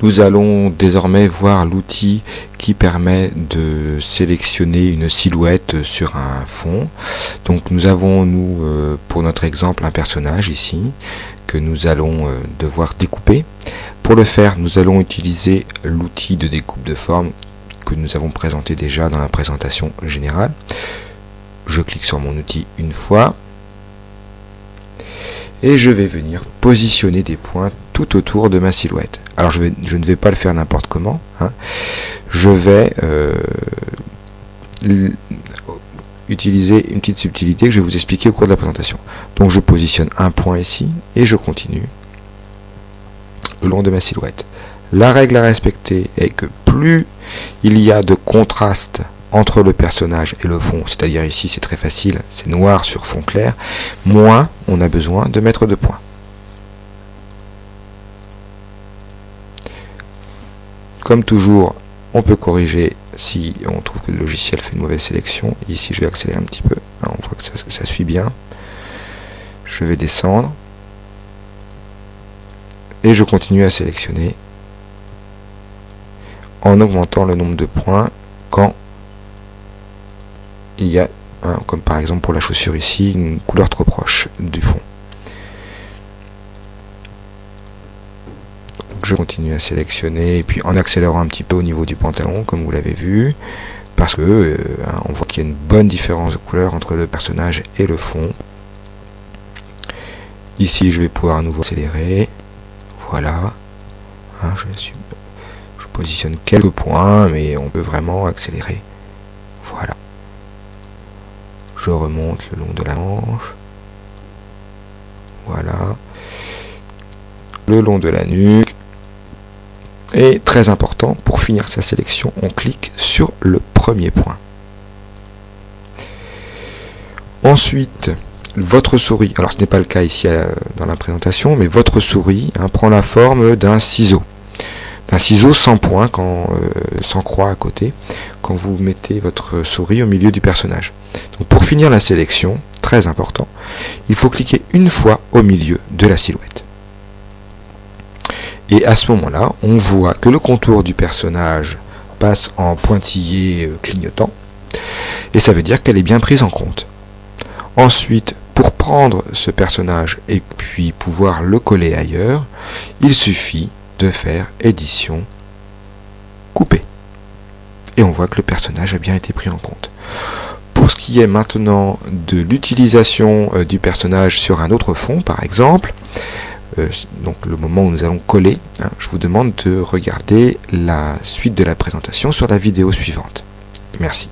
Nous allons désormais voir l'outil qui permet de sélectionner une silhouette sur un fond. Donc nous avons, pour notre exemple, un personnage ici que nous allons devoir découper. Pour le faire, nous allons utiliser l'outil de découpe de forme que nous avons présenté déjà dans la présentation générale. Je clique sur mon outil une fois et je vais venir positionner des points tout autour de ma silhouette. Alors je ne vais pas le faire n'importe comment, hein. Je vais utiliser une petite subtilité que je vais vous expliquer au cours de la présentation. Donc je positionne un point ici et je continue le long de ma silhouette. La règle à respecter est que plus il y a de contraste entre le personnage et le fond, c'est-à-dire ici c'est très facile, c'est noir sur fond clair, moins on a besoin de mettre de points. Comme toujours, on peut corriger si on trouve que le logiciel fait une mauvaise sélection. Ici je vais accélérer un petit peu, on voit que ça suit bien. Je vais descendre et je continue à sélectionner en augmentant le nombre de points quand il y a, comme par exemple pour la chaussure ici, une couleur trop proche du fond. Donc je continue à sélectionner et puis en accélérant un petit peu au niveau du pantalon comme vous l'avez vu, parce que on voit qu'il y a une bonne différence de couleur entre le personnage et le fond. Ici je vais pouvoir à nouveau accélérer, voilà, je positionne quelques points mais on peut vraiment accélérer, voilà. Je remonte le long de la manche, voilà, le long de la nuque, et très important, pour finir sa sélection, on clique sur le premier point. Ensuite, votre souris, alors ce n'est pas le cas ici dans la présentation, mais votre souris prend la forme d'un ciseau. Un ciseau sans point, sans croix à côté, quand vous mettez votre souris au milieu du personnage. Donc pour finir la sélection, très important, il faut cliquer une fois au milieu de la silhouette. Et à ce moment-là, on voit que le contour du personnage passe en pointillé clignotant, et ça veut dire qu'elle est bien prise en compte. Ensuite, pour prendre ce personnage et puis pouvoir le coller ailleurs, il suffit de faire édition, couper. Et on voit que le personnage a bien été pris en compte. Pour ce qui est maintenant de l'utilisation du personnage sur un autre fond, par exemple, donc le moment où nous allons coller, je vous demande de regarder la suite de la présentation sur la vidéo suivante. Merci.